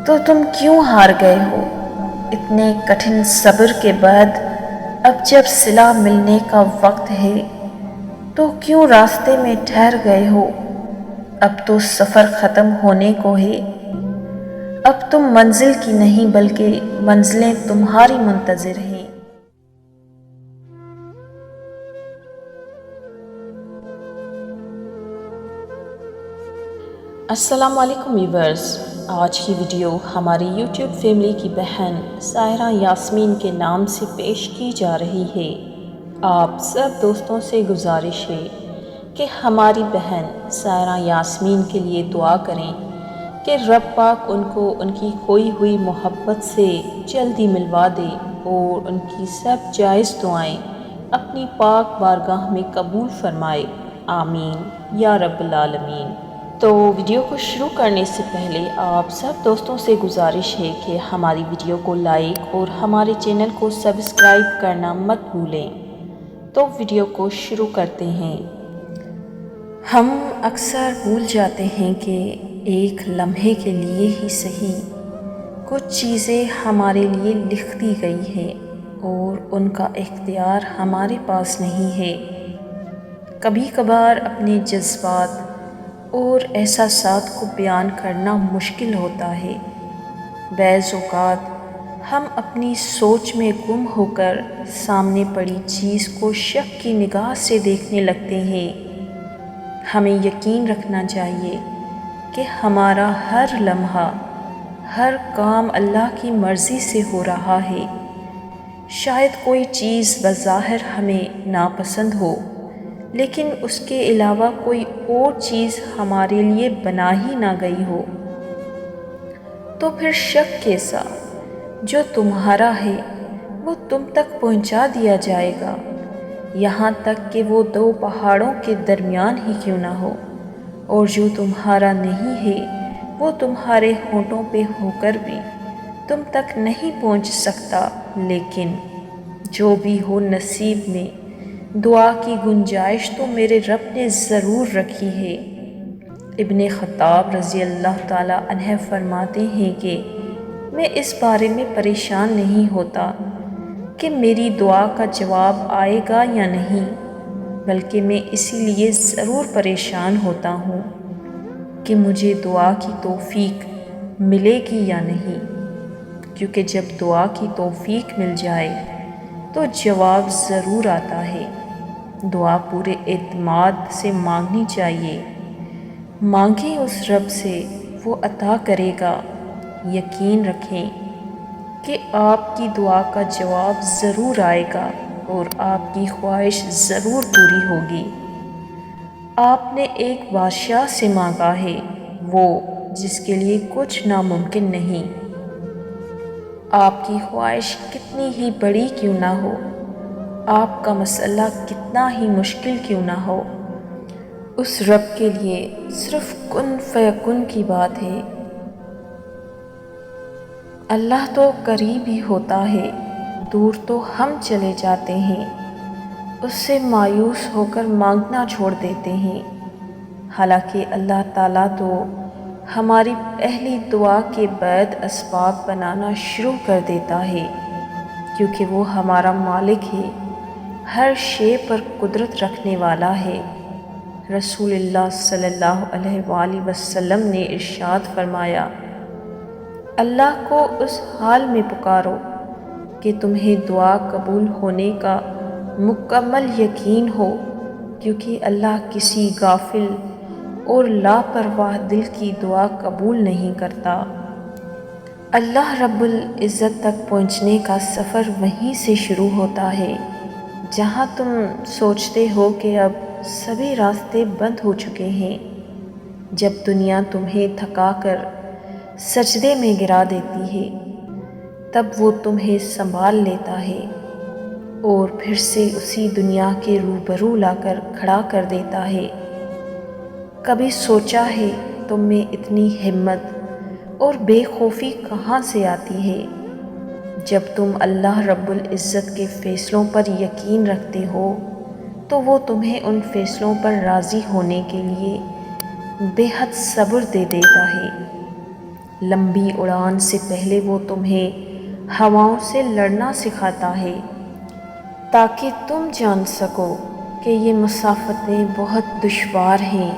تو تم کیوں ہار گئے ہو؟ اتنے کٹھن صبر کے بعد اب جب صلہ ملنے کا وقت ہے تو کیوں راستے میں ٹھہر گئے ہو؟ اب تو سفر ختم ہونے کو ہے۔ اب تم منزل کی نہیں بلکہ منزلیں تمہاری منتظر ہیں۔ السلام علیکم ویورز، آج کی ویڈیو ہماری یوٹیوب فیملی کی بہن سائرہ یاسمین کے نام سے پیش کی جا رہی ہے۔ آپ سب دوستوں سے گزارش ہے کہ ہماری بہن سائرہ یاسمین کے لیے دعا کریں کہ رب پاک ان کو ان کی کھوئی ہوئی محبت سے جلدی ملوا دے اور ان کی سب جائز دعائیں اپنی پاک بارگاہ میں قبول فرمائے، آمین یا رب العالمین۔ تو ویڈیو کو شروع کرنے سے پہلے آپ سب دوستوں سے گزارش ہے کہ ہماری ویڈیو کو لائک اور ہمارے چینل کو سبسکرائب کرنا مت بھولیں۔ تو ویڈیو کو شروع کرتے ہیں۔ ہم اکثر بھول جاتے ہیں کہ ایک لمحے کے لیے ہی صحیح کچھ چیزیں ہمارے لیے لکھ دی گئی ہیں اور ان کا اختیار ہمارے پاس نہیں ہے۔ کبھی کبھار اپنے جذبات اور احساسات کو بیان کرنا مشکل ہوتا ہے۔ بعض اوقات ہم اپنی سوچ میں گم ہو کر سامنے پڑی چیز کو شک کی نگاہ سے دیکھنے لگتے ہیں۔ ہمیں یقین رکھنا چاہیے کہ ہمارا ہر لمحہ، ہر کام اللہ کی مرضی سے ہو رہا ہے۔ شاید کوئی چیز بظاہر ہمیں ناپسند ہو، لیکن اس کے علاوہ کوئی اور چیز ہمارے لیے بنا ہی نہ گئی ہو۔ تو پھر شک کیسا؟ جو تمہارا ہے وہ تم تک پہنچا دیا جائے گا، یہاں تک کہ وہ دو پہاڑوں کے درمیان ہی کیوں نہ ہو۔ اور جو تمہارا نہیں ہے وہ تمہارے ہونٹوں پہ ہو کر بھی تم تک نہیں پہنچ سکتا، لیکن جو بھی ہو نصیب میں دعا کی گنجائش تو میرے رب نے ضرور رکھی ہے۔ ابن خطاب رضی اللہ تعالیٰ عنہ فرماتے ہیں کہ میں اس بارے میں پریشان نہیں ہوتا کہ میری دعا کا جواب آئے گا یا نہیں، بلکہ میں اسی لیے ضرور پریشان ہوتا ہوں کہ مجھے دعا کی توفیق ملے گی یا نہیں، کیونکہ جب دعا کی توفیق مل جائے تو جواب ضرور آتا ہے۔ دعا پورے اعتماد سے مانگنی چاہیے۔ مانگیں اس رب سے، وہ عطا کرے گا۔ یقین رکھیں کہ آپ کی دعا کا جواب ضرور آئے گا اور آپ کی خواہش ضرور پوری ہوگی۔ آپ نے ایک بادشاہ سے مانگا ہے، وہ جس کے لیے کچھ ناممکن نہیں۔ آپ کی خواہش کتنی ہی بڑی کیوں نہ ہو، آپ کا مسئلہ کتنا ہی مشکل کیوں نہ ہو، اس رب کے لیے صرف کن فیکن کی بات ہے۔ اللہ تو قریب ہی ہوتا ہے، دور تو ہم چلے جاتے ہیں، اس سے مایوس ہو کر مانگنا چھوڑ دیتے ہیں۔ حالانکہ اللہ تعالیٰ تو ہماری پہلی دعا کے بعد اسباب بنانا شروع کر دیتا ہے، کیونکہ وہ ہمارا مالک ہے، ہر شے پر قدرت رکھنے والا ہے۔ رسول اللہ صلی اللہ علیہ وآلہ وسلم نے ارشاد فرمایا، اللہ کو اس حال میں پکارو کہ تمہیں دعا قبول ہونے کا مکمل یقین ہو، کیونکہ اللہ کسی غافل اور لاپرواہ دل کی دعا قبول نہیں کرتا۔ اللہ رب العزت تک پہنچنے کا سفر وہیں سے شروع ہوتا ہے جہاں تم سوچتے ہو کہ اب سبھی راستے بند ہو چکے ہیں۔ جب دنیا تمہیں تھکا کر سجدے میں گرا دیتی ہے، تب وہ تمہیں سنبھال لیتا ہے اور پھر سے اسی دنیا کے روبرو لا کر کھڑا کر دیتا ہے۔ کبھی سوچا ہے تم میں اتنی ہمت اور بے خوفی کہاں سے آتی ہے؟ جب تم اللہ رب العزت کے فیصلوں پر یقین رکھتے ہو تو وہ تمہیں ان فیصلوں پر راضی ہونے کے لیے بے حد صبر دے دیتا ہے۔ لمبی اڑان سے پہلے وہ تمہیں ہواؤں سے لڑنا سکھاتا ہے تاکہ تم جان سکو کہ یہ مسافتیں بہت دشوار ہیں،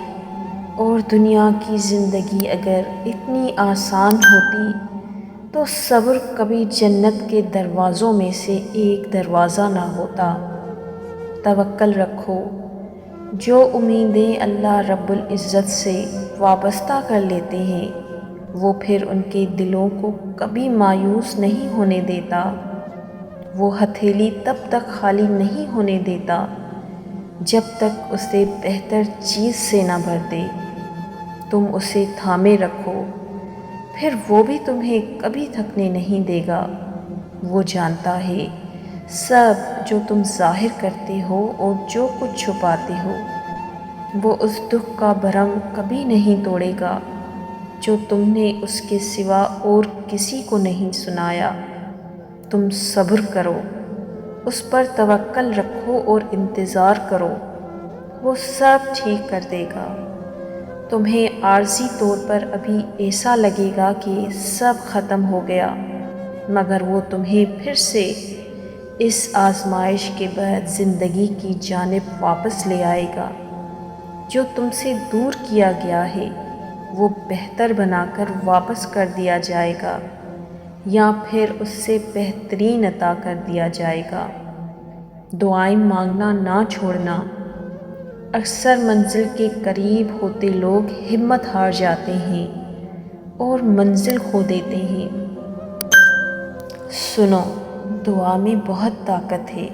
اور دنیا کی زندگی اگر اتنی آسان ہوتی تو صبر کبھی جنت کے دروازوں میں سے ایک دروازہ نہ ہوتا۔ توکل رکھو۔ جو امیدیں اللہ رب العزت سے وابستہ کر لیتے ہیں وہ پھر ان کے دلوں کو کبھی مایوس نہیں ہونے دیتا۔ وہ ہتھیلی تب تک خالی نہیں ہونے دیتا جب تک اسے بہتر چیز سے نہ بھر دے۔ تم اسے تھامے رکھو، پھر وہ بھی تمہیں کبھی تھکنے نہیں دے گا۔ وہ جانتا ہے سب جو تم ظاہر کرتے ہو اور جو کچھ چھپاتے ہو، وہ اس دکھ کا بھرم کبھی نہیں توڑے گا جو تم نے اس کے سوا اور کسی کو نہیں سنایا۔ تم صبر کرو، اس پر توکل رکھو اور انتظار کرو، وہ سب ٹھیک کر دے گا۔ تمہیں عارضی طور پر ابھی ایسا لگے گا کہ سب ختم ہو گیا، مگر وہ تمہیں پھر سے اس آزمائش کے بعد زندگی کی جانب واپس لے آئے گا۔ جو تم سے دور کیا گیا ہے وہ بہتر بنا کر واپس کر دیا جائے گا، یا پھر اس سے بہترین عطا کر دیا جائے گا۔ دعائیں مانگنا نہ چھوڑنا۔ اکثر منزل کے قریب ہوتے لوگ ہمت ہار جاتے ہیں اور منزل کھو دیتے ہیں۔ سنو، دعا میں بہت طاقت ہے،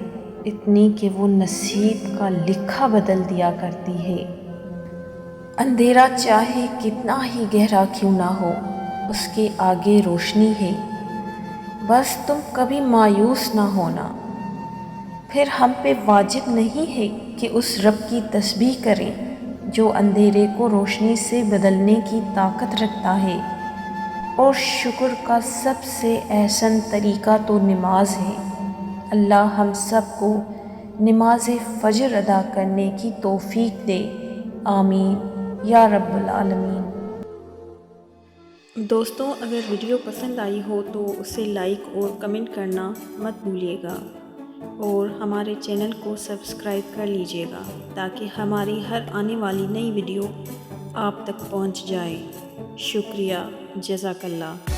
اتنی کہ وہ نصیب کا لکھا بدل دیا کرتی ہے۔ اندھیرا چاہے کتنا ہی گہرا کیوں نہ ہو، اس کے آگے روشنی ہے۔ بس تم کبھی مایوس نہ ہونا۔ پھر ہم پہ واجب نہیں ہے کہ اس رب کی تسبیح کریں جو اندھیرے کو روشنی سے بدلنے کی طاقت رکھتا ہے، اور شکر کا سب سے احسن طریقہ تو نماز ہے۔ اللہ ہم سب کو نماز فجر ادا کرنے کی توفیق دے، آمین یا رب العالمین۔ دوستوں، اگر ویڈیو پسند آئی ہو تو اسے لائک اور کمنٹ کرنا مت بھولیے گا، اور ہمارے چینل کو سبسکرائب کر لیجیے گا تاکہ ہماری ہر آنے والی نئی ویڈیو آپ تک پہنچ جائے۔ شکریہ، جزاک اللہ۔